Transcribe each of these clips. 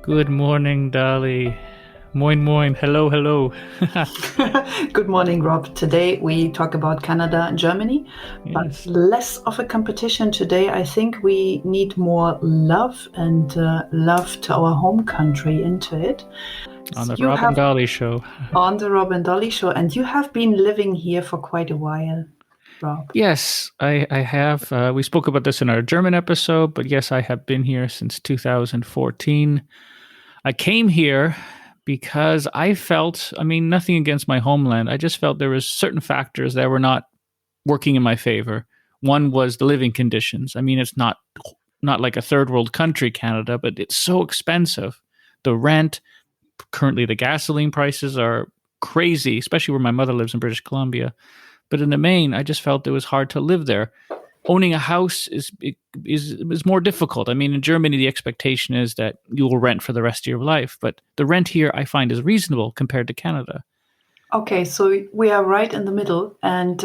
Good morning, Dolly. Moin moin. Hello, hello. Good morning, Rob. Today we talk about Canada and Germany, but Yes. less of a competition today. I think we need more love and love to our home country into it. On So the you Rob and have Dolly show. on the Rob and Dolly show, and you have been living here for quite a while, Rob. Yes, I have. We spoke about this in our German episode, but yes, I have been here since 2014. I came here because I felt, I mean, nothing against my homeland. I just felt there was certain factors that were not working in my favor. One was the living conditions. I mean, it's not like a third world country, Canada, but it's so expensive. The rent, currently the gasoline prices are crazy, especially where my mother lives in British Columbia. But in the main, I just felt it was hard to live there. Owning a house is more difficult. I mean, in Germany, the expectation is that you will rent for the rest of your life, but the rent here I find is reasonable compared to Canada. Okay, so we are right in the middle, and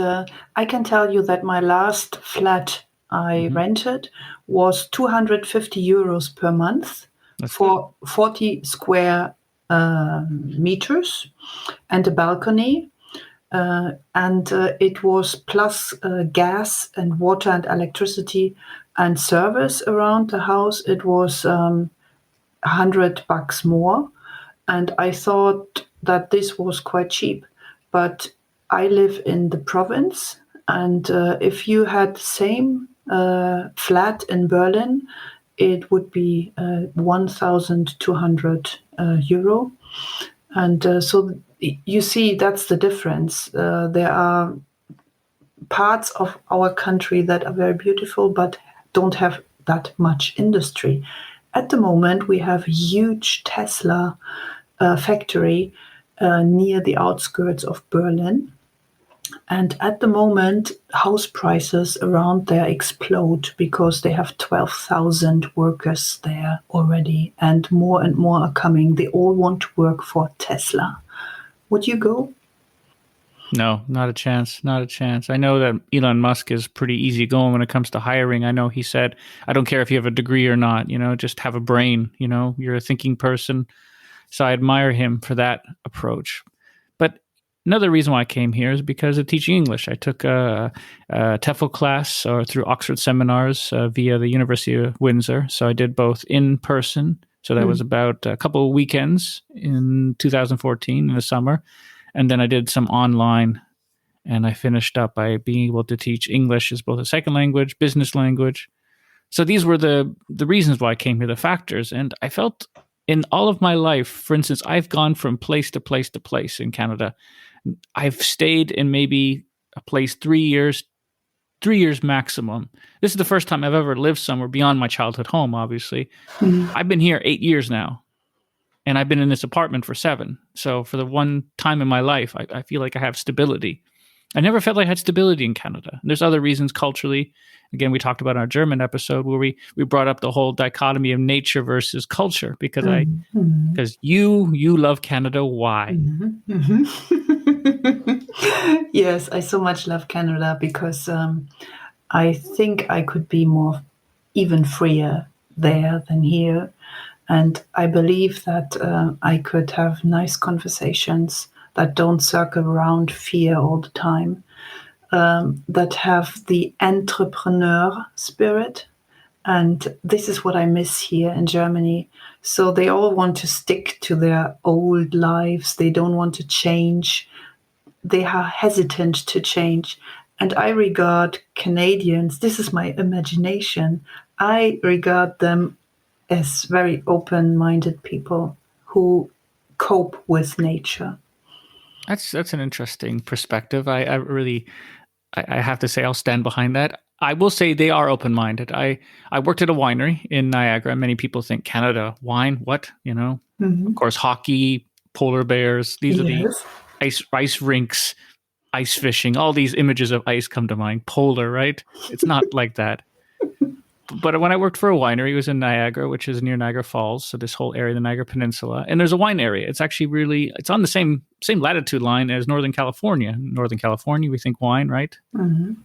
I can tell you that my last flat I Hmm. rented was 250 euros per month That's good. for 40 square meters and a balcony. And it was plus gas and water and electricity and service around the house. It was 100 bucks more. And I thought that this was quite cheap. But I live in the province, and if you had the same flat in Berlin, it would be 1,200 euro. And so you see, that's the difference. There are parts of our country that are very beautiful, but don't have that much industry. At the moment, we have a huge Tesla factory near the outskirts of Berlin. And at the moment, house prices around there explode because they have 12,000 workers there already, and more are coming. They all want to work for Tesla. Would you go? No, not a chance. Not a chance. I know that Elon Musk is pretty easygoing when it comes to hiring. I know he said, I don't care if you have a degree or not, just have a brain, you're a thinking person. So I admire him for that approach. But another reason why I came here is because of teaching English. I took a TEFL class or through Oxford seminars via the University of Windsor. So I did both in person. So that was Mm. about a couple of weekends in 2014 in the summer. And then I did some online, and I finished up by being able to teach English as both a second language, business language. So these were the reasons why I came here, the factors. And I felt in all of my life, for instance, I've gone from place to place to place in Canada. I've stayed in maybe a place 3 years, 3 years maximum. This is the first time I've ever lived somewhere beyond my childhood home, obviously. Mm. I've been here 8 years now, and I've been in this apartment for 7. So for the one time in my life, I feel like I have stability. I never felt like I had stability in Canada. There's other reasons culturally. Again, we talked about in our German episode where we brought up the whole dichotomy of nature versus culture because Mm. Mm. you love Canada. Why? Mhm, mhm. Yes, I so much love Canada because I think I could be more even freer there than here. And I believe that I could have nice conversations that don't circle around fear all the time, that have the entrepreneur spirit. And this is what I miss here in Germany. So they all want to stick to their old lives. They don't want to change. They are hesitant to change. And I regard Canadians, this is my imagination, I regard them as very open minded people who cope with nature. That's an interesting perspective. I really I have to say I'll stand behind that. I will say they are open minded. I worked at a winery in Niagara. Many people think Canada wine, what Of Mhm. course, hockey, polar bears. These are the Yes. ice rinks, ice fishing. All these images of ice come to mind. Polar, right? It's not like that. But when I worked for a winery, it was in Niagara, which is near Niagara Falls, so this whole area, the Niagara Peninsula, and there's a wine area. It's actually it's on the same latitude line as Northern California. Northern California, we think wine, right? Mhm.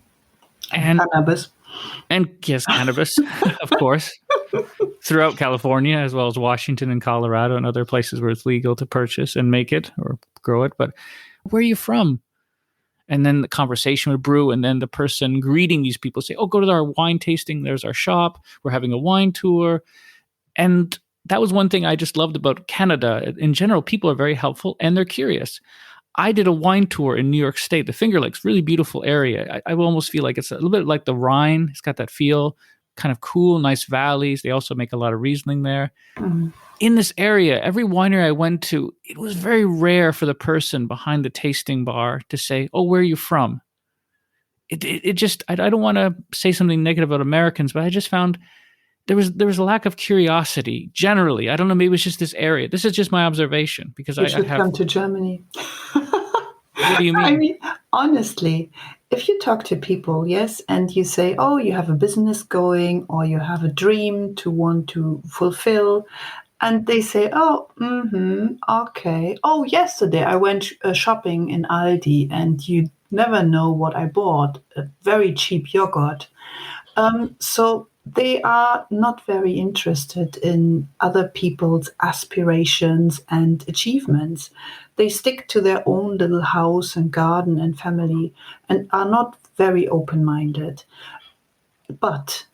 And And cannabis. and yes, cannabis, of course. throughout California, as well as Washington and Colorado and other places where it's legal to purchase and make it or grow it. But where are you from? And then the conversation would brew, and then the person greeting these people say, "Oh, go to our wine tasting. There's our shop. We're having a wine tour." And that was one thing I just loved about Canada. In general, people are very helpful and they're curious. I did a wine tour in New York State, the Finger Lakes, really beautiful area. I almost feel like it's a little bit like the Rhine. It's got that feel, kind of cool, nice valleys. They also make a lot of Riesling there. Mhm. In this area, every winery I went to, it was very rare for the person behind the tasting bar to say, "Oh, where are you from?" It just, I don't want to say something negative about Americans, but I just found there was a lack of curiosity generally. I don't know, maybe it's just this area. This is just my observation because You I should have. come to Germany. What do you I mean? mean, honestly, if you talk to people, yes, and you say, oh, you have a business going or you have a dream to want to fulfill, and they say, oh, okay. Oh, yesterday I went shopping in Aldi and you never know what I bought, a very cheap yogurt. So they are not very interested in other people's aspirations and achievements. They stick to their own little house and garden and family and are not very open minded. But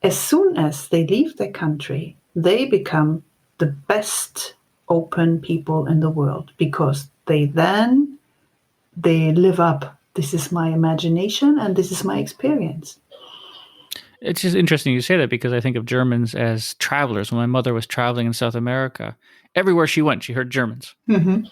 as soon as they leave their country, they become the best open people in the world because they live up. This is my imagination and this is my experience. It's just interesting you say that because I think of Germans as travelers. When my mother was traveling in South America, everywhere she went, she heard Germans. Mhm.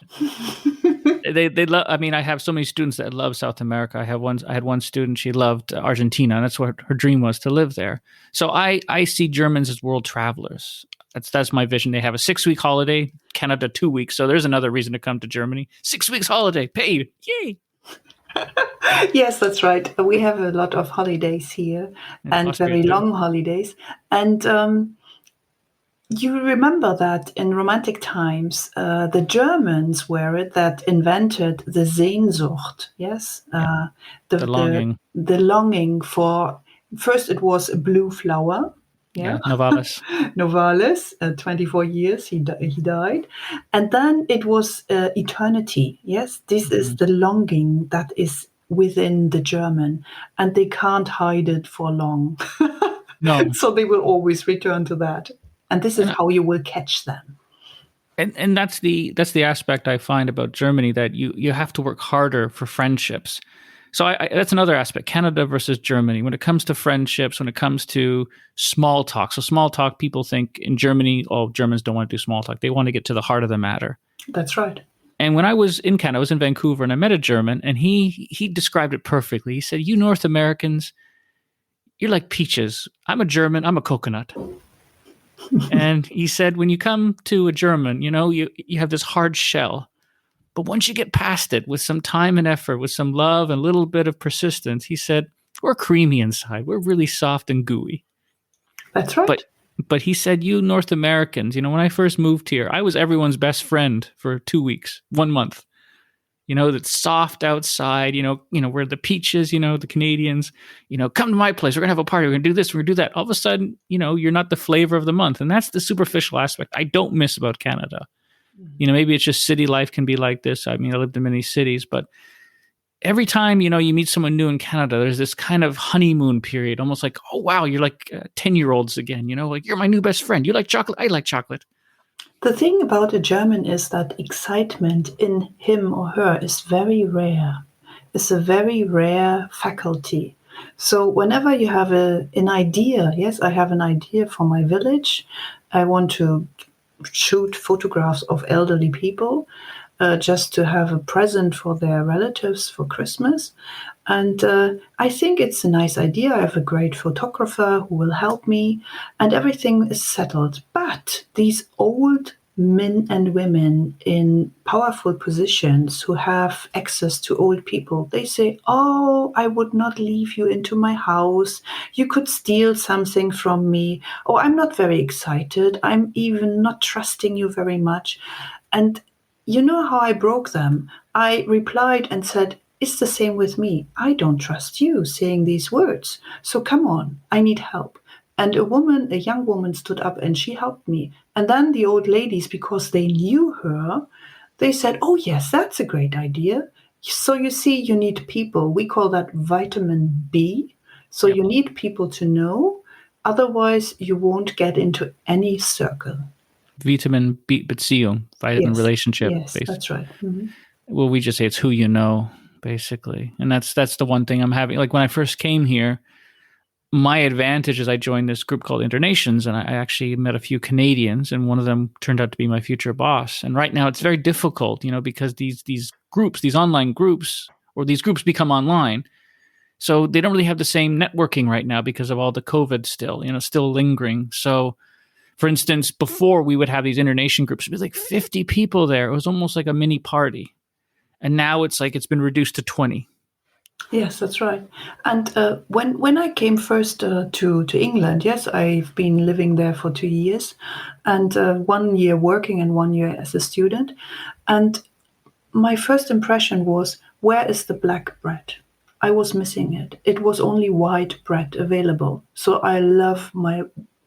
They love. I mean, I have so many students that love South America. I had one student, she loved Argentina, and that's what her dream was, to live there. So I see Germans as world travelers. That's my vision. They have a 6 week holiday, Canada 2 weeks. So there's another reason to come to Germany. 6 weeks holiday paid. Yay! Yes, that's right. We have a lot of holidays here In and Austria very too. long holidays. And you remember that in Romantic times, the Germans were it that invented the Sehnsucht. Yes, Yeah, the the the longing. the longing for. First, it was a blue flower. Yeah, Yeah, Novalis. Novalis. 24 years he died, and then it was eternity. Yes, this is Hmm. the longing that is within the German, and they can't hide it for long. No, So they will always return to that. And this is and how you will catch them. and that's the aspect I find about Germany, that you have to work harder for friendships. So that's another aspect. Canada versus Germany. When it comes to friendships, when it comes to small talk. So small talk, people think in Germany, oh, Germans don't want to do small talk. They want to get to the heart of the matter. That's right. And when I was in Canada, I was in Vancouver, and I met a German, and he described it perfectly. He said, "You North Americans, you're like peaches. I'm a German. I'm a coconut." And he said, when you come to a German, you have this hard shell. But once you get past it with some time and effort, with some love and a little bit of persistence, he said, we're creamy inside. We're really soft and gooey. That's right. But but he said, you North Americans, when I first moved here, I was everyone's best friend for 2 weeks, 1 month. That's soft outside, where the peaches, the Canadians, come to my place. We're gonna have a party. We're gonna do this. We're gonna do that. All of a sudden, you're not the flavor of the month. And that's the superficial aspect I don't miss about Canada. Maybe it's just city life can be like this. I mean, I lived in many cities, but every time, you meet someone new in Canada, there's this kind of honeymoon period, almost like, oh, wow, you're like 10-year-olds again, like you're my new best friend. You like chocolate? I like chocolate. The thing about a German is that excitement in him or her is very rare. It's a very rare faculty. So whenever you have an idea, yes, I have an idea for my village. I want to shoot photographs of elderly people just to have a present for their relatives for Christmas. And I think it's a nice idea. I have a great photographer who will help me, and everything is settled. But these old men and women in powerful positions who have access to old people, they say, oh, I would not leave you into my house. You could steal something from me. Oh, I'm not very excited. I'm even not trusting you very much. And you know how I broke them? I replied and said, it's the same with me. I don't trust you saying these words. So come on, I need help. And a young woman stood up and she helped me. And then the old ladies, because they knew her, they said, "Oh, yes, that's a great idea." So you see, you need people. We call that vitamin B. So Yep. you need people to know. Otherwise, you won't get into any circle. Vitamin Beziehung, vitamin Yes, relationship yes, based. that's right. Hmm. Well, we just say it's who you know, basically. And that's the one thing I'm having. Like when I first came here, my advantage is I joined this group called Internations, and I actually met a few Canadians, and one of them turned out to be my future boss. And right now, it's very difficult, because these groups, these online groups, or these groups become online, so they don't really have the same networking right now because of all the COVID still lingering. So, for instance, before we would have these Internation groups, it'd be like 50 people there. It was almost like a mini party, and now it's like it's been reduced to 20. Yes, that's right. And when I came first to England, yes, I've been living there for 2 years, and 1 year working and 1 year as a student. And my first impression was, where is the black bread? I was missing it. It was only white bread available. So I love my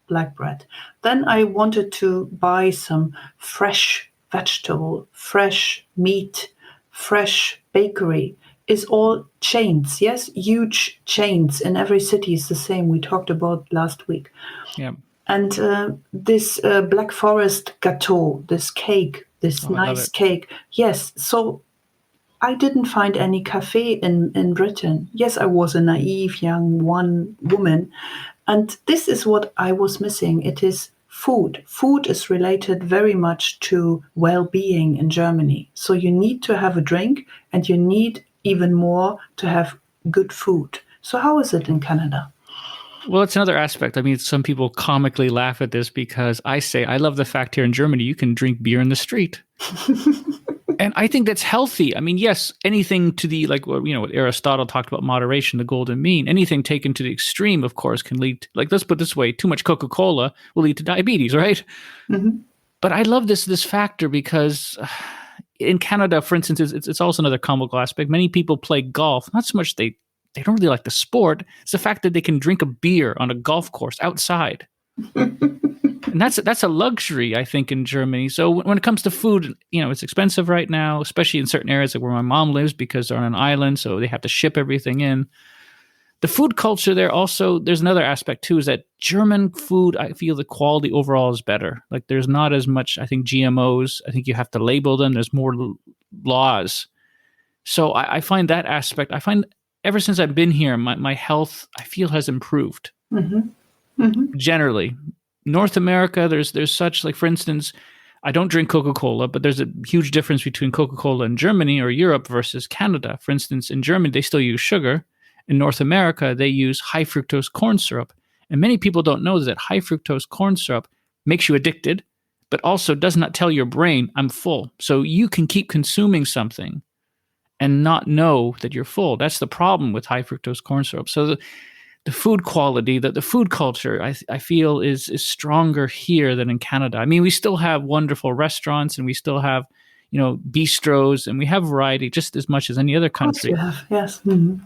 black bread. Then I wanted to buy some fresh vegetable, fresh meat, fresh bakery. Is all chains, yes? Huge chains in every city is the same. We talked about last week. Yeah. And this Black Forest gâteau, this cake, this Oh, I love nice it. cake. Yes, so I didn't find any cafe in Britain. Yes, I was a naive young woman. And this is what I was missing. It is food. Food is related very much to well being in Germany. So you need to have a drink and you need even more to have good food. So, how is it in Canada? Well, it's another aspect. I mean, some people comically laugh at this because I say I love the fact here in Germany you can drink beer in the street. And I think that's healthy. I mean, yes, anything to the what Aristotle talked about moderation, the golden mean. Anything taken to the extreme, of course, can lead. Like, let's put it this way: too much Coca-Cola will lead to diabetes, right? Hmm. But I love this factor because in Canada, for instance, it's also another comical aspect. Many people play golf. Not so much they don't really like the sport. It's the fact that they can drink a beer on a golf course outside. And that's a luxury, I think, in Germany. So when it comes to food, it's expensive right now, especially in certain areas like where my mom lives because they're on an island, so they have to ship everything in. The food culture there also, there's another aspect too, is that German food, I feel the quality overall is better. Like there's not as much, I think, GMOs. I think you have to label them. There's more laws. So I find that aspect, I find ever since I've been here, my health, I feel, has improved Hmm. Hmm. generally. North America, there's such, like, for instance, I don't drink Coca-Cola, but there's a huge difference between Coca-Cola in Germany or Europe versus Canada. For instance, in Germany, they still use sugar. In North America, they use high fructose corn syrup. And many people don't know that high fructose corn syrup makes you addicted, but also does not tell your brain, I'm full. So you can keep consuming something and not know that you're full. That's the problem with high fructose corn syrup. So the food quality, the food culture, I feel is stronger here than in Canada. I mean, we still have wonderful restaurants and we still have, bistros, and we have variety just as much as any other Of course, you country. have, yes. Hmm.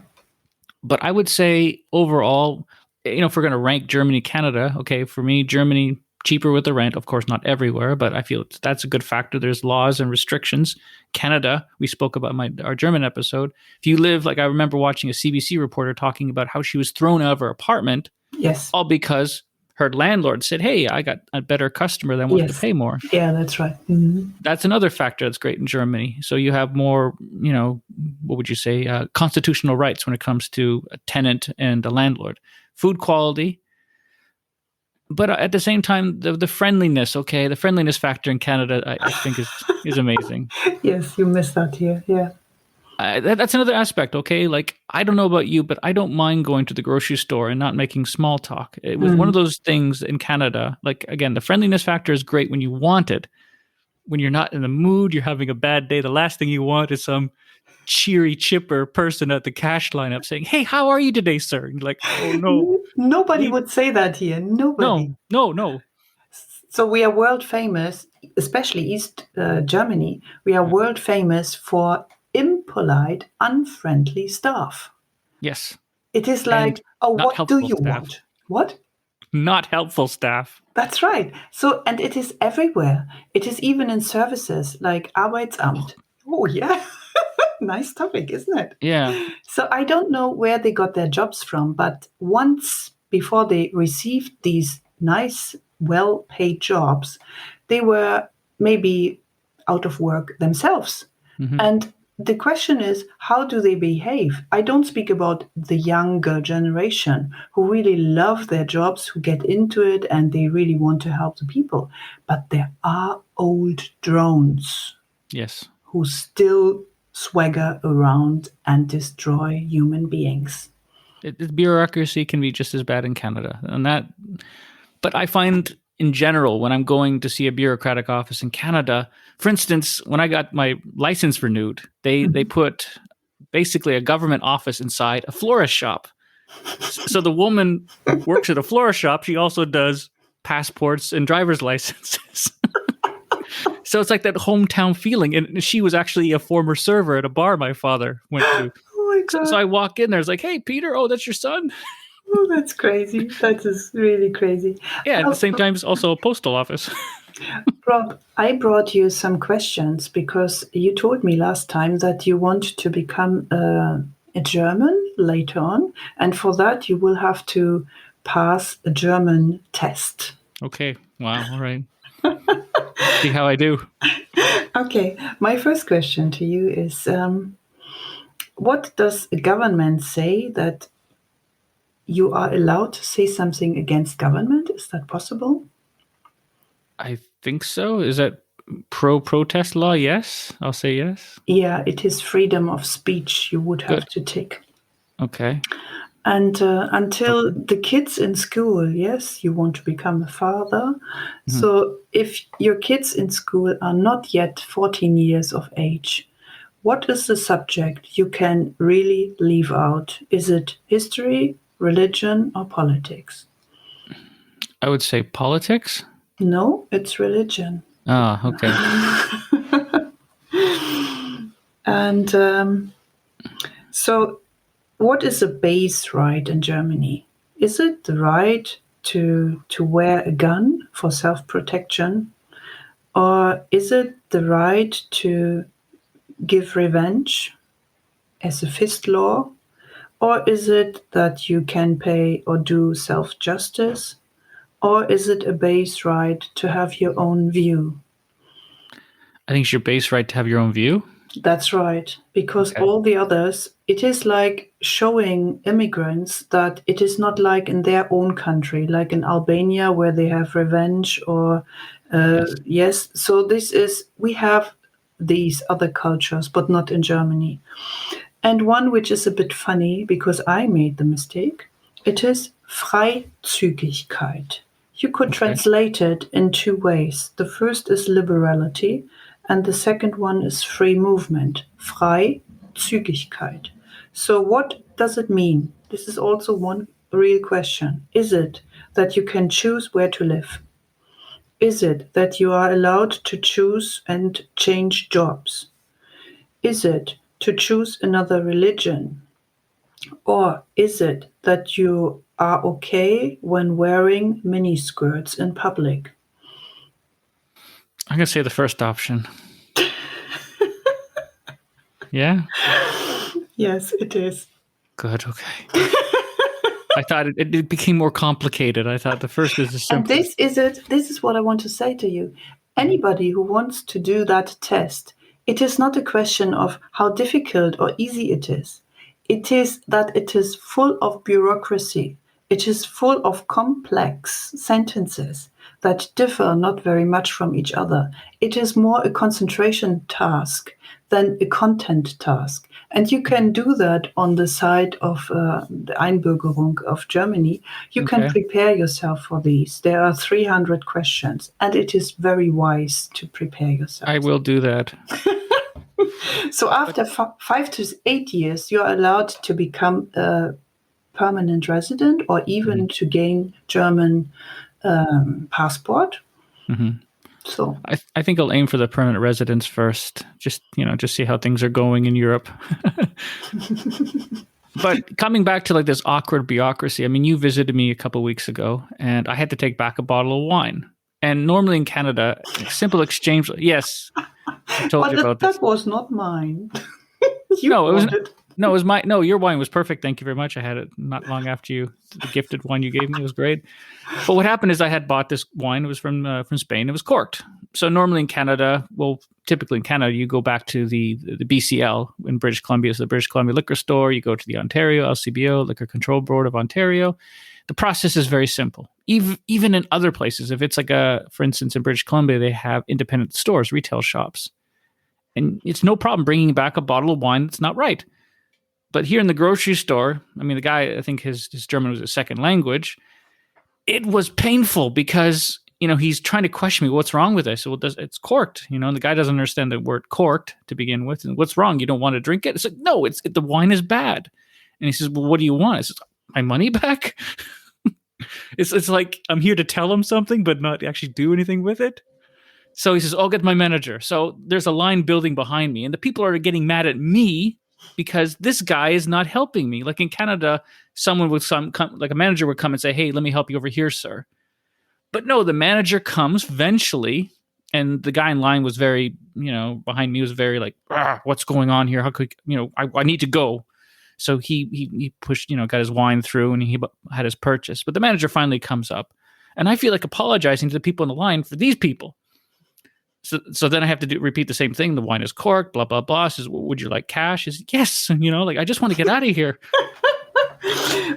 But I would say overall, if we're going to rank Germany, Canada, okay, for me, Germany, cheaper with the rent, of course, not everywhere, but I feel that's a good factor. There's laws and restrictions. Canada, we spoke about our German episode. If you live, like I remember watching a CBC reporter talking about how she was thrown out of her apartment, Yes, all because her landlord said, hey, I got a better customer that wants to yes. pay more. Yeah, that's right. Hmm. That's another factor that's great in Germany. So you have more, what would you say, constitutional rights when it comes to a tenant and a landlord. Food quality, but at the same time, the friendliness. Okay, the friendliness factor in Canada, I think is amazing. Yes, you missed that here. Yeah. That's another aspect. Okay, like I don't know about you, but I don't mind going to the grocery store and not making small talk. It was one of Mm. those things in Canada. Like again, the friendliness factor is great when you want it. When you're not in the mood, you're having a bad day. The last thing you want is some cheery, chipper person at the cash lineup saying, "Hey, how are you today, sir?" And you're like, "Oh no, Nobody leave." would say that here. Nobody. No, no, no. So we are world famous, especially East Germany. We are Yeah. world famous for impolite, unfriendly staff. Yes, It is and like, oh, not what do helpful you staff. want? What? Not helpful staff. That's right. So, and it is everywhere. It is even in services like Arbeitsamt. Oh, yeah. Nice topic, isn't it? Yeah. So, I don't know where they got their jobs from, but once before they received these nice, well paid jobs, they were maybe out of work themselves. Hmm. And the question is, how do they behave? I don't speak about the younger generation who really love their jobs, who get into it, and they really want to help the people. But there are old drones Yes. who still swagger around and destroy human beings. Bureaucracy can be just as bad in Canada, and that. But I find in general when I'm going to see a bureaucratic office in Canada, for instance, when I got my license renewed, they Mhm. put basically a government office inside a florist shop. So the woman works at a florist shop. She also does passports and driver's licenses. So it's like that hometown feeling. And she was actually a former server at a bar my father went to. Oh my So God. I walk in there. It's like, hey, Peter. Oh, that's your son. Oh, that's crazy. That is really crazy. Yeah. At the Well, same time, it's also a postal office. Rob, I brought you some questions because you told me last time that you want to become a German later on, and for that you will have to pass a German test. Okay. Wow. All right. See how I do. Okay, my first question to you is what does a government say that you are allowed to say something against government? Is that possible? I think so. Is that pro protest law? Yes. I'll say yes. Yeah, it is freedom of speech you would have Good. to take. Okay. And until Okay. the kids in school, yes, you want to become a father. Mhm. So if your kids in school are not yet 14 years of age, what is the subject you can really leave out? Is it history, religion, or politics? I would say politics. No, it's religion. Ah, okay. And so, what is a base right in Germany? Is it the right to wear a gun for self protection? Or is it the right to give revenge as a fist law? Or is it that you can pay or do self justice? Or is it a base right to have your own view? I think it's your base right to have your own view. That's right, because Okay. all the others, it is like showing immigrants that it is not like in their own country, like in Albania where they have revenge or, Yes. yes. So this is, we have these other cultures, but not in Germany. And one which is a bit funny because I made the mistake, it is Freizügigkeit. You could Okay. translate it in two ways. The first is liberality, and the second one is free movement. Freizügigkeit. So, what does it mean? This is also one real question. Is it that you can choose where to live? Is it that you are allowed to choose and change jobs? Is it to choose another religion? Or is it that you are okay when wearing miniskirts in public? I'm gonna say the first option. Yeah. Yes, it is. Good. Okay. I thought it became more complicated. I thought the first is the And simplest. this is it. This is what I want to say to you. Mhm. Anybody who wants to do that test, it is not a question of how difficult or easy it is. It is that it is full of bureaucracy. It is full of complex sentences that differ not very much from each other. It is more a concentration task than a content task. And you can do that on the side of the Einbürgerung of Germany. You can Okay. prepare yourself for these. There are 300 questions, and it is very wise to prepare I yourself. will do that. So But after 5 to 8 years, you're allowed to become a permanent resident or mhm, even to gain German passport. mhm. So I think I'll aim for the permanent residence first. Just just see how things are going in Europe. But coming back to like this awkward bureaucracy, I mean, you visited me a couple of weeks ago, and I had to take back a bottle of wine. And normally in Canada, like simple exchange. Yes, I've told But you about this. that was not mine. You No, it was bought it. no, it was my no. Your wine was perfect. Thank you very much. I had it not long after you the gifted wine you gave me. It was great. But what happened is I had bought this wine. It was from Spain. It was corked. So normally in Canada, well, typically in Canada, you go back to the BCL in British Columbia, so the British Columbia Liquor Store. You go to the Ontario LCBO, Liquor Control Board of Ontario. The process is very simple. Even in other places, if it's like for instance, in British Columbia, they have independent stores, retail shops, and it's no problem bringing back a bottle of wine that's not right. But here in the grocery store, I mean, the guy, I think his German was his second language. It was painful because, he's trying to question me, what's wrong with this? Well, it's corked, and the guy doesn't understand the word corked to begin with. And what's wrong? You don't want to drink it? It's like, no, the wine is bad. And he says, well, what do you want? I says, my money back? It's like I'm here to tell him something, but not actually do anything with it. So he says, I'll get my manager. So there's a line building behind me, and the people are getting mad at me because this guy is not helping me. Like in Canada, someone would like a manager would come and say, hey, let me help you over here, sir. But no, the manager comes eventually, and the guy in line was very, behind me was very like, what's going on here? How could, I need to go. So he pushed, got his wine through, and he had his purchase. But the manager finally comes up, and I feel like apologizing to the people in the line for these people. So then I have to repeat the same thing. The wine is corked, blah, blah, blah. Says, well, would you like cash? Is yes. I just want to get out of here.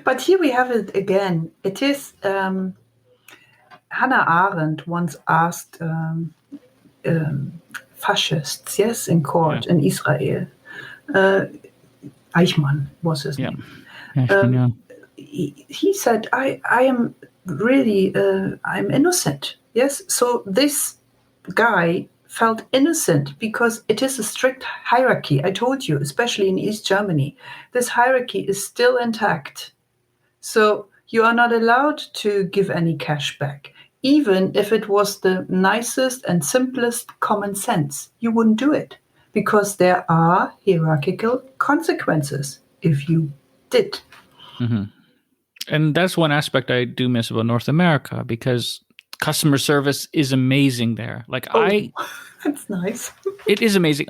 But here we have it again. It is Hannah Arendt once asked fascists, yes, in court in Israel. Eichmann was his name. Eichmann, he said, I am really, I'm innocent. Yes. So this guy felt innocent because it is a strict hierarchy. I told you, especially in East Germany, this hierarchy is still intact. So you are not allowed to give any cash back. Even if it was the nicest and simplest common sense, you wouldn't do it because there are hierarchical consequences if you did. Mm-hmm. And that's one aspect I do miss about North America because customer service is amazing there. That's nice. It is amazing.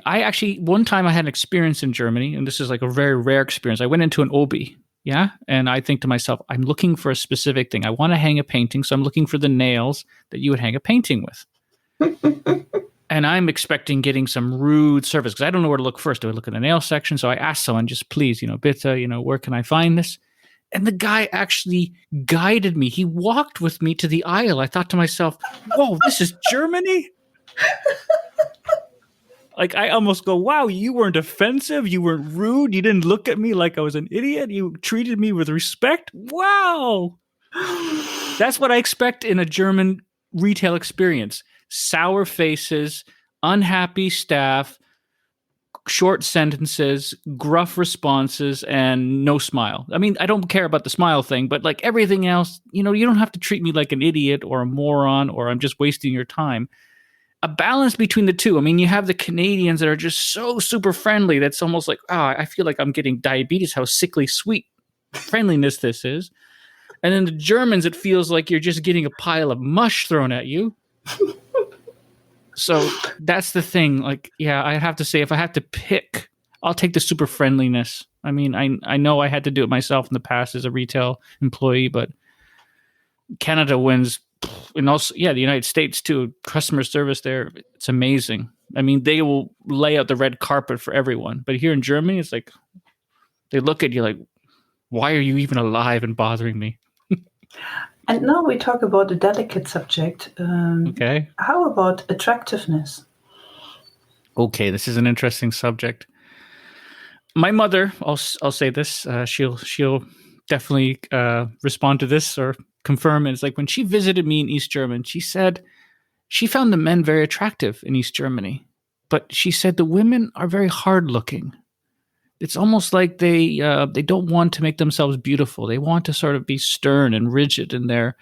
One time I had an experience in Germany, and this is like a very rare experience. I went into an Obi, and I think to myself, I'm looking for a specific thing. I want to hang a painting, so I'm looking for the nails that you would hang a painting with. And I'm expecting getting some rude service because I don't know where to look first. Do I look in the nail section? So I asked someone, just please, bitte, where can I find this? And the guy actually guided me. He walked with me to the aisle. I thought to myself, whoa, this is Germany? Like, I almost go, wow, you weren't offensive. You weren't rude. You didn't look at me like I was an idiot. You treated me with respect. Wow. That's what I expect in a German retail experience. Sour faces, unhappy staff, short sentences, gruff responses, and no smile. I mean, I don't care about the smile thing, but like everything else, you don't have to treat me like an idiot or a moron or I'm just wasting your time. A balance between the two. I mean, you have the Canadians that are just so super friendly that's almost like, I feel like I'm getting diabetes, how sickly sweet friendliness this is. And then the Germans, it feels like you're just getting a pile of mush thrown at you. So that's the thing. Like, I have to say, if I have to pick, I'll take the super friendliness. I mean, I know I had to do it myself in the past as a retail employee, but Canada wins. And also, the United States too. Customer service there, it's amazing. I mean, they will lay out the red carpet for everyone. But here in Germany, it's like they look at you like, why are you even alive and bothering me? And now we talk about a delicate subject. Okay. How about attractiveness? Okay, this is an interesting subject. My mother, I'll say this. She'll definitely respond to this or confirm. And it's like when she visited me in East Germany, she said she found the men very attractive in East Germany, but she said the women are very hard looking. It's almost like they don't want to make themselves beautiful. They want to sort of be stern and rigid in there.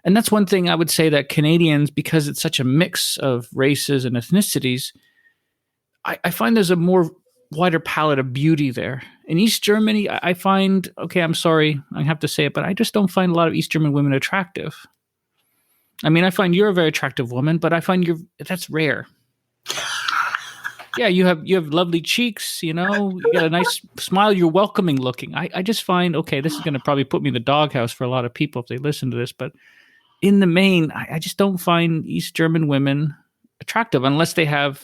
And that's one thing I would say that Canadians, because it's such a mix of races and ethnicities, I find there's a more wider palette of beauty there. In East Germany, I find, okay, I'm sorry, I have to say it, but I just don't find a lot of East German women attractive. I mean, I find you're a very attractive woman, but I find that's rare. Yeah, you have lovely cheeks, you got a nice smile, you're welcoming looking. I just find, okay, this is going to probably put me in the doghouse for a lot of people if they listen to this, but in the main, I just don't find East German women attractive unless they have,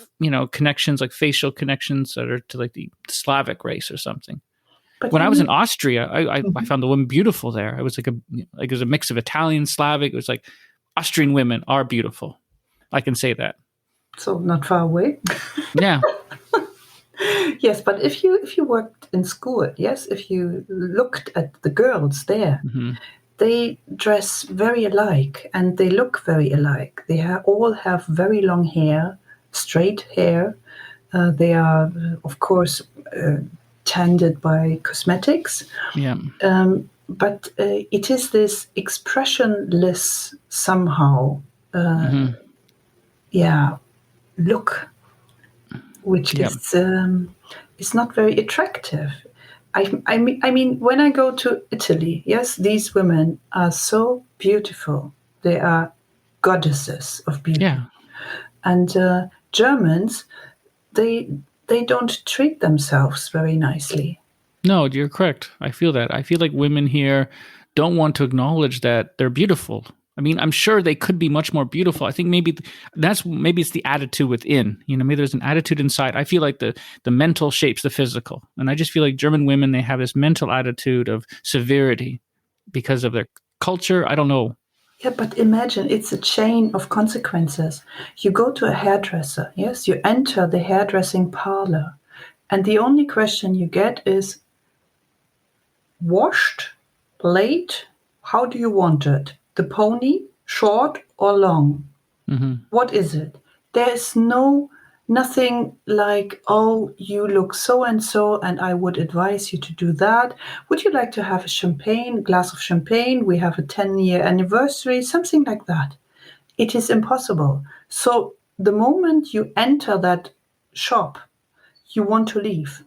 connections, like facial connections that are to like the Slavic race or something. But When you I was in need. Austria, I Mhm. found the women beautiful there. It was it was a mix of Italian, Slavic. It was like Austrian women are beautiful. I can say that. So not far away. Yeah. Yes, but if you worked in school, yes, if you looked at the girls there, Hmm. they dress very alike and they look very alike. They all have very long hair, straight hair. They are, of course, tended by cosmetics, Yeah. but it is this expressionless somehow, Hmm. yeah, look, which Yeah. is not very attractive. I mean, when I go to Italy, yes, these women are so beautiful. They are goddesses of beauty. Yeah. And Germans, they they don't treat themselves very nicely. No, you're correct. I feel that. I feel like women here don't want to acknowledge that they're beautiful. I mean, I'm sure they could be much more beautiful. I think maybe it's the attitude within. Maybe there's an attitude inside. I feel like the mental shapes the physical, and I just feel like German women, they have this mental attitude of severity because of their culture. I don't know. Yeah, but imagine it's a chain of consequences. You go to a hairdresser, yes, you enter the hairdressing parlor, and the only question you get is washed, late, how do you want it? The pony, short or long? Hmm. What is it? There is nothing like, oh, you look so and so, and I would advise you to do that. Would you like to have a glass of champagne? We have a 10-year anniversary, something like that. It is impossible. So the moment you enter that shop, you want to leave.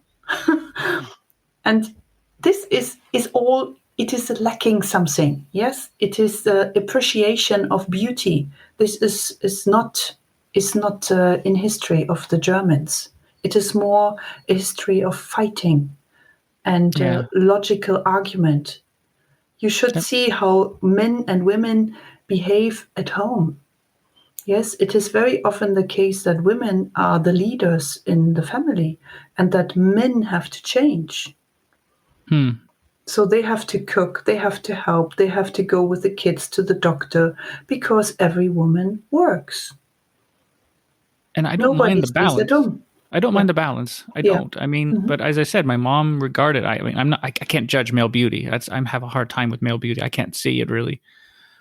And this is all, it is lacking something. Yes, it is the appreciation of beauty. This is not in history of the Germans. It is more a history of fighting and Yeah. logical argument. You should Yep. see how men and women behave at home. Yes, it is very often the case that women are the leaders in the family and that men have to change. Hmm. So they have to cook, they have to help, they have to go with the kids to the doctor because every woman works. And I don't Nobody mind the stays at balance. home. I don't Yeah, mind the balance. I yeah. don't. I mean, Hmm. but as I said, my mom regarded. I mean, I'm not. I can't judge male beauty. I have a hard time with male beauty. I can't see it really.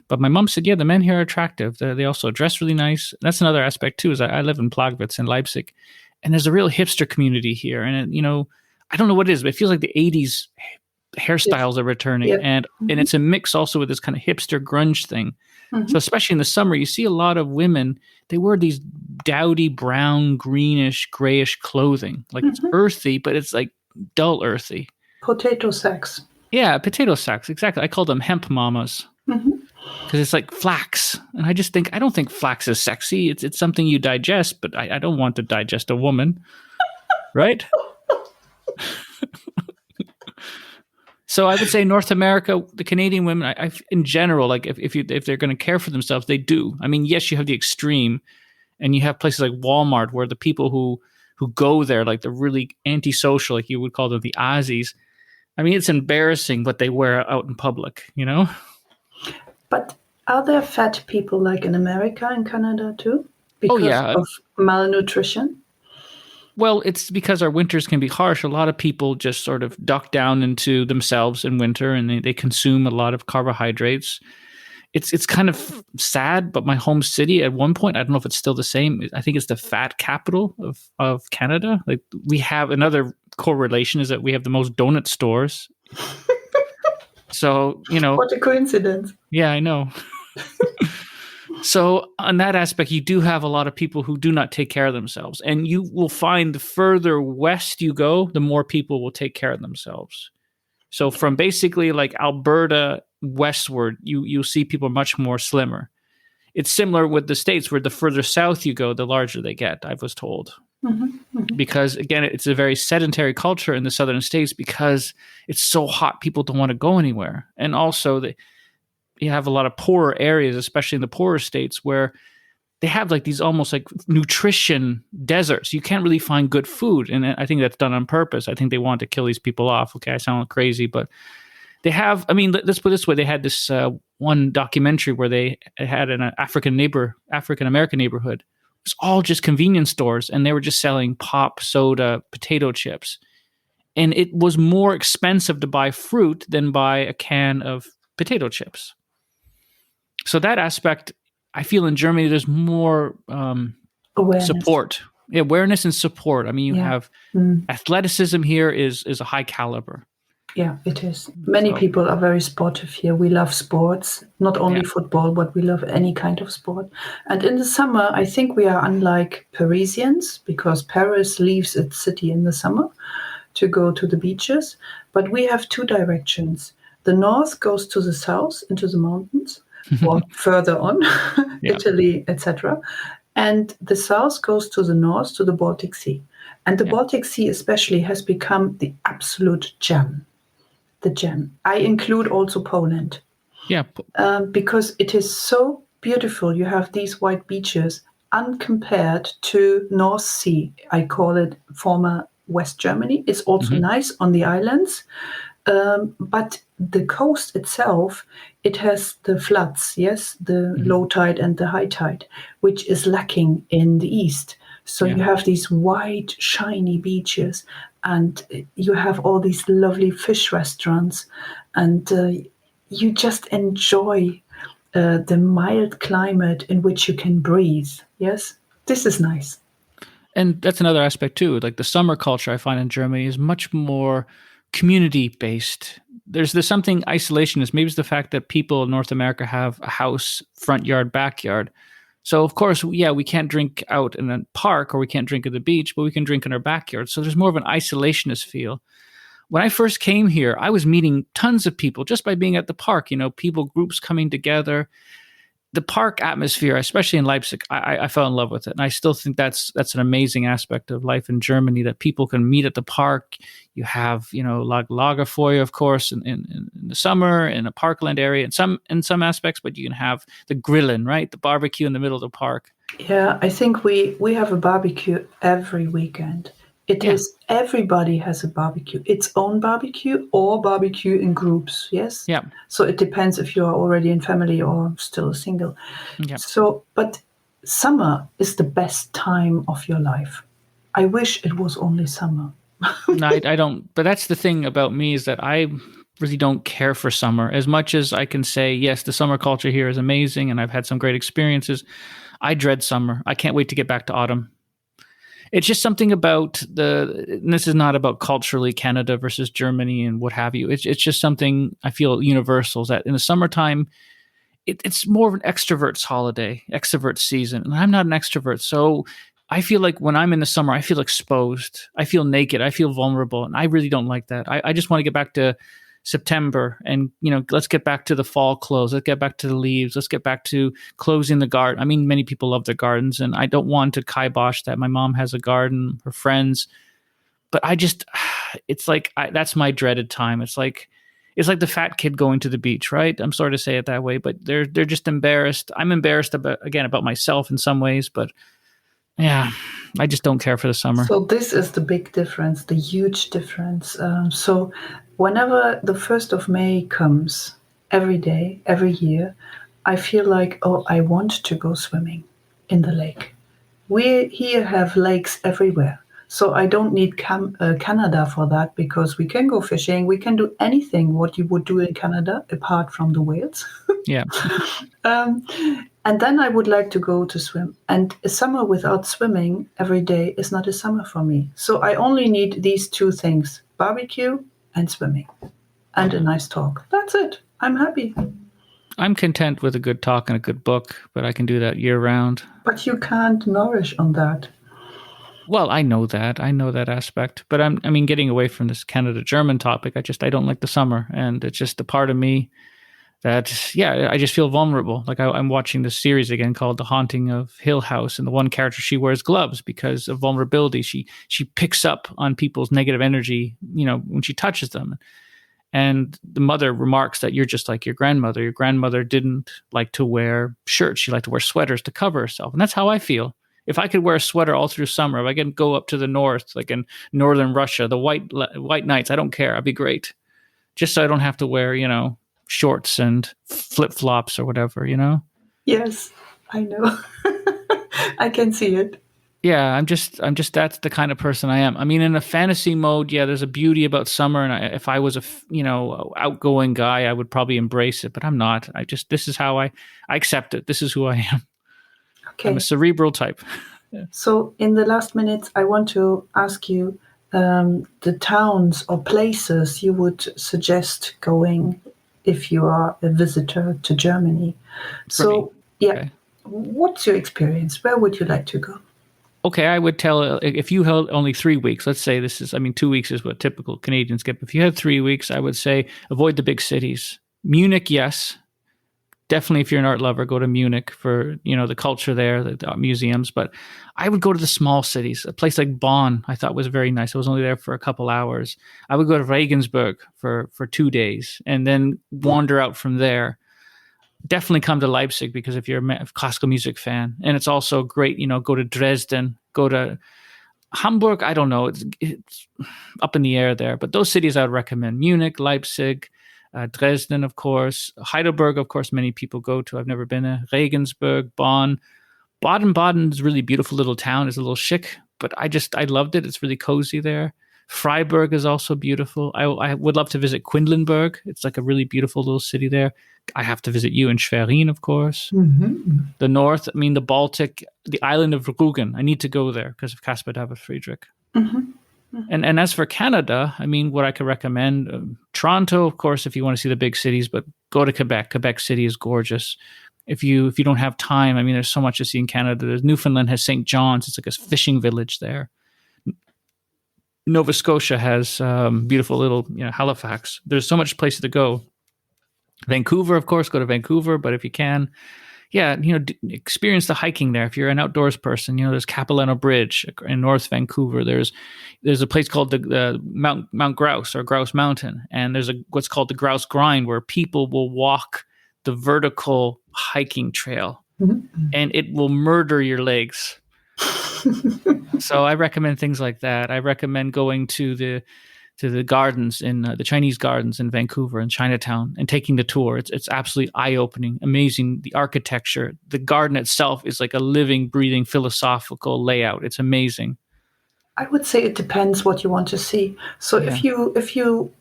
But my mom said, yeah, the men here are attractive. They also dress really nice. That's another aspect too. Is I live in Plagwitz in Leipzig, and there's a real hipster community here. And I don't know what it is, but it feels like the '80s Yes, hairstyles are returning, yeah. and Hmm. it's a mix also with this kind of hipster grunge thing. So Hmm. especially in the summer, you see a lot of women. They wear these dowdy brown, greenish, grayish clothing. Like it's Hmm. earthy, but it's like dull earthy. Potato sacks. Yeah, potato sacks. Exactly. I call them hemp mamas Hmm. because it's like flax, and I don't think flax is sexy. It's something you digest, but I don't want to digest a woman, right? So I would say North America, the Canadian women, in general, like if they're going to care for themselves, they do. I mean, yes, you have the extreme, and you have places like Walmart where the people who go there, like the really antisocial, like you would call them the Aussies. I mean, it's embarrassing what they wear out in public. But are there fat people like in America and Canada too? Oh Because yeah. of malnutrition? Well, it's because our winters can be harsh. A lot of people just sort of duck down into themselves in winter, and they consume a lot of carbohydrates. It's kind of sad, but my home city at one point, I don't know if it's still the same. I think it's the fat capital of Canada. Like we have another correlation is that we have the most donut stores. So What a coincidence. yeah, I know. So, on that aspect, you do have a lot of people who do not take care of themselves. And you will find the further west you go, the more people will take care of themselves. So, from basically like Alberta westward, you'll see people much more slimmer. It's similar with the States, where the further south you go, the larger they get, I was told. Because, again, it's a very sedentary culture in the southern states because it's so hot, people don't want to go anywhere. And also, you have a lot of poorer areas, especially in the poorer states, where they have like these almost like nutrition deserts. You can't really find good food. And I think that's done on purpose. I think they want to kill these people off. Okay, I sound crazy, but they have, I mean, let's put it this way. They had this one documentary where they had an African American neighborhood. It was all just convenience stores, and they were just selling pop, soda, potato chips. And it was more expensive to buy fruit than buy a can of potato chips. So that aspect, I feel in Germany, there's more Awareness. support, awareness and support. I mean, you have athleticism here is a high caliber. Yeah, it is. Many people are very sportive here. We love sports, not only football, but we love any kind of sport. And in the summer, I think we are unlike Parisians, because Paris leaves its city in the summer to go to the beaches. But we have two directions. The north goes to the south into the mountains, or further on, Italy, etc. And the south goes to the north to the Baltic Sea. And the Baltic Sea especially has become the absolute gem. The gem. I include also Poland. Yeah. Because it is so beautiful. You have these white beaches uncompared to North Sea. I call it former West Germany. It's also nice on the islands. But the coast itself, it has the floods, yes, the low tide and the high tide, which is lacking in the east. So you have these white, shiny beaches, and you have all these lovely fish restaurants, and you just enjoy the mild climate in which you can breathe. Yes, this is nice. And that's another aspect too. Like the summer culture I find in Germany is much more community based. There's something isolationist. Maybe it's the fact that people in North America have a house, front yard, backyard. So of course, we can't drink out in a park or we can't drink at the beach, but we can drink in our backyard. So there's more of an isolationist feel. When I first came here, I was meeting tons of people just by being at the park, people, groups coming together. The park atmosphere, especially in Leipzig, I fell in love with it. And I still think that's an amazing aspect of life in Germany, that people can meet at the park. You have, Lagerfeuer, of course, in the summer, in a parkland area, in some aspects, but you can have the grilling, right? The barbecue in the middle of the park. Yeah, I think we have a barbecue every weekend. It is, everybody has a barbecue, its own barbecue or barbecue in groups, yes? Yeah. So it depends if you are already in family or still single. Yeah. So, but summer is the best time of your life. I wish it was only summer. No, I don't. But that's the thing about me, is that I really don't care for summer as much as I can say, yes, the summer culture here is amazing and I've had some great experiences. I dread summer. I can't wait to get back to autumn. It's just something about and this is not about culturally Canada versus Germany and what have you. It's just something I feel universal, is that in the summertime, it's more of an extrovert's holiday, extrovert season. And I'm not an extrovert. So I feel like when I'm in the summer, I feel exposed. I feel naked. I feel vulnerable. And I really don't like that. I just want to get back to September and, let's get back to the fall clothes. Let's get back to the leaves. Let's get back to closing the garden. I mean, many people love their gardens, and I don't want to kibosh that. My mom has a garden, her friends, but it's like, that's my dreaded time. It's like the fat kid going to the beach, right? I'm sorry to say it that way, but they're just embarrassed. I'm embarrassed about myself in some ways, but yeah, I just don't care for the summer. So this is the big difference, the huge difference. So whenever the 1st of May comes, every day, every year, I feel like, I want to go swimming in the lake. We here have lakes everywhere. So I don't need Canada for that, because we can go fishing. We can do anything what you would do in Canada, apart from the whales. Yeah. And then I would like to go to swim. And a summer without swimming every day is not a summer for me. So I only need these two things: barbecue and swimming, and a nice talk. That's it. I'm happy. I'm content with a good talk and a good book, but I can do that year round. But you can't nourish on that. Well, I know that. I know that aspect. But I mean, getting away from this Canada German topic, I don't like the summer. And it's just a part of me that, yeah, I just feel vulnerable. Like I'm watching this series again called The Haunting of Hill House. And the one character, she wears gloves because of vulnerability. She picks up on people's negative energy, when she touches them. And the mother remarks that you're just like your grandmother. Your grandmother didn't like to wear shirts. She liked to wear sweaters to cover herself. And that's how I feel. If I could wear a sweater all through summer, if I could go up to the north, like in northern Russia, the white nights, I don't care. I'd be great. Just so I don't have to wear, shorts and flip flops or whatever. Yes, I know. I can see it. Yeah, I'm just that's the kind of person I am. I mean, in a fantasy mode, yeah, there's a beauty about summer, and if I was outgoing guy, I would probably embrace it. But I'm not. This is how I accept it. This is who I am. I'm a Okay. cerebral type. Yeah. So, in the last minutes, I want to ask you the towns or places you would suggest going if you are a visitor to Germany. For me. So, yeah, Okay. what's your experience? Where would you like to go? Okay, I would tell if you held only 3 weeks. Let's say 2 weeks is what typical Canadians get. But if you had 3 weeks, I would say avoid the big cities. Munich, yes, definitely. If you're an art lover, go to Munich for the culture there, the museums. But I would go to the small cities. A place like Bonn, I thought was very nice. I was only there for a couple hours. I would go to Regensburg for 2 days and then wander out from there. Definitely come to Leipzig because if you're a classical music fan, and it's also great, go to Dresden, go to Hamburg. I don't know. It's up in the air there, but those cities I would recommend: Munich, Leipzig, Dresden, of course, Heidelberg, of course, many people go to. I've never been to Regensburg, Bonn. Baden-Baden is a really beautiful little town. It's a little chic, but I loved it. It's really cozy there. Freiburg is also beautiful. I would love to visit Quedlinburg. It's like a really beautiful little city there. I have to visit you in Schwerin, of course. Mm-hmm. The north, I mean, the Baltic, the island of Rügen. I need to go there because of Caspar David Friedrich. Mm-hmm. And as for Canada, I mean, what I could recommend, Toronto, of course, if you want to see the big cities, but go to Quebec. Quebec City is gorgeous. If you don't have time, I mean, there's so much to see in Canada. Newfoundland has St. John's. It's like a fishing village there. Nova Scotia has beautiful little, Halifax. There's so much places to go. Vancouver, of course, go to Vancouver. But if you can, yeah, experience the hiking there. If you're an outdoors person, there's Capilano Bridge in North Vancouver. There's a place called the Mount Grouse or Grouse Mountain, and there's what's called the Grouse Grind, where people will walk the vertical hiking trail, Mm-hmm. and it will murder your legs. So I recommend things like that. I recommend going to the gardens in the Chinese gardens in Vancouver and Chinatown and taking the tour. It's absolutely eye-opening, amazing. The architecture, the garden itself is like a living, breathing, philosophical layout. It's amazing. I would say it depends what you want to see. So Yeah. if you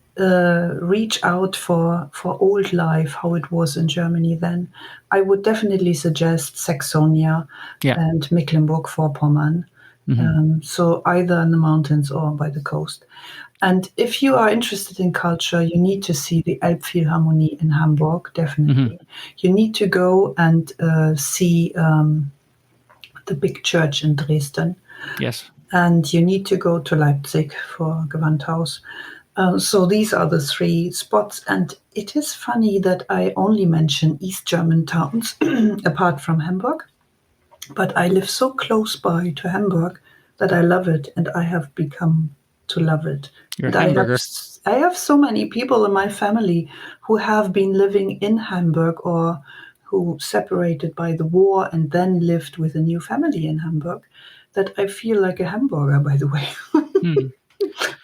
reach out for old life, how it was in Germany then, I would definitely suggest Saxonia Yeah. and Mecklenburg-Vorpommern. So either in the mountains or by the coast. And if you are interested in culture, you need to see the Elbphilharmonie in Hamburg, definitely. You need to go and see the big church in Dresden. Yes. And you need to go to Leipzig for Gewandhaus. So these are the three spots. And it is funny that I only mention East German towns apart from Hamburg. But I live so close by to Hamburg that I love it, and I have become to love it. You're And a hamburger. I have so many people in my family who have been living in Hamburg or who separated by the war and then lived with a new family in Hamburg that I feel like a hamburger, by the way.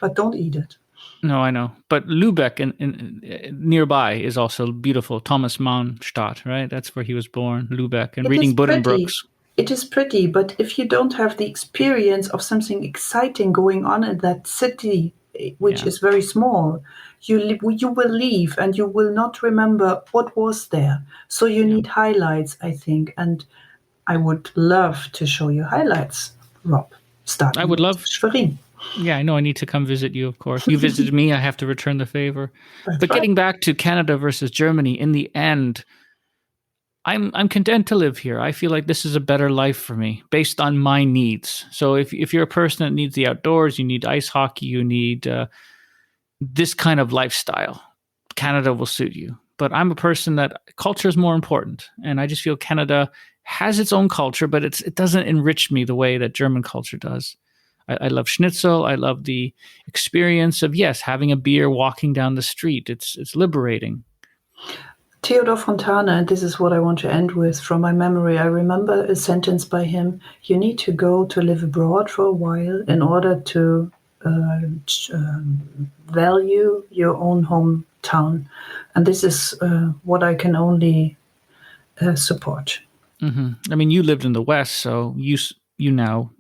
But don't eat it. No, I know. But Lübeck in nearby is also beautiful. Thomas Mann Stadt, right? That's where he was born, Lübeck, and It reading is pretty. Buddenbrooks. It is pretty, but if you don't have the experience of something exciting going on in that city, which Yeah. is very small, you will leave and you will not remember what was there. So you need highlights, I think, and I would love to show you highlights, Rob. Starting I would with love. Schwerin. Yeah, I know. I need to come visit you, of course. You visited me. I have to return the favor. That's But right. getting back to Canada versus Germany, in the end, I'm content to live here. I feel like this is a better life for me based on my needs. So if you're a person that needs the outdoors, you need ice hockey, you need this kind of lifestyle, Canada will suit you. But I'm a person that culture is more important, and I just feel Canada has its own culture, but it doesn't enrich me the way that German culture does. I love schnitzel. I love the experience of yes, having a beer, walking down the street. It's liberating. Theodor Fontana, and this is what I want to end with from my memory. I remember a sentence by him: "You need to go to live abroad for a while in order to value your own hometown." And this is what I can only support. I mean, you lived in the West, so you now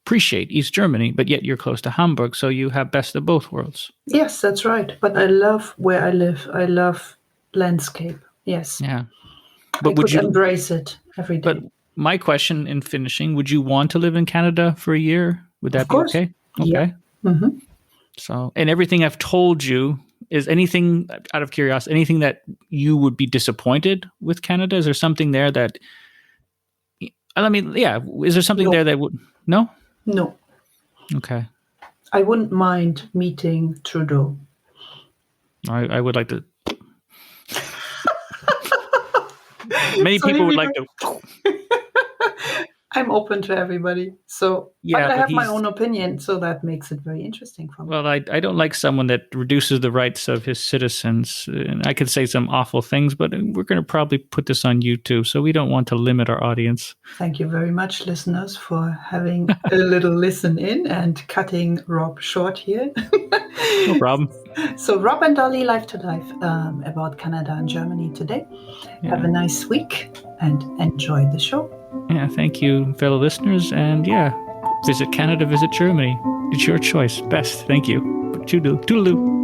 appreciate East Germany, but yet you're close to Hamburg, so you have best of both worlds. Yes, that's right. But I love where I live. I love landscape. Yes. Yeah. I But would could you embrace it every but day. my question in finishing, would you want to live in Canada for a year? Would Of that be course. okay? Yeah. Okay. Hmm. So, and everything I've told you, is anything out of curiosity, anything that you would be disappointed with Canada? Is there something there that I mean, yeah, is there something No, there that would no? no. Okay. I wouldn't mind meeting Trudeau. I would like to many Sorry, people would like Vito. to I'm open to everybody. So, but yeah, I but have my he's own opinion, so that makes it very interesting for me. well, I don't like someone that reduces the rights of his citizens. And I could say some awful things, but we're going to probably put this on YouTube, so we don't want to limit our audience. Thank you very much, listeners, for having a little listen in and cutting Rob short here. No problem. So, Rob and Dolly Life to Life about Canada and Germany today. Have a nice week and enjoy the show. Yeah, thank you, fellow listeners. And yeah, visit Canada, visit Germany. It's your choice. Best. Thank you. Toodaloo.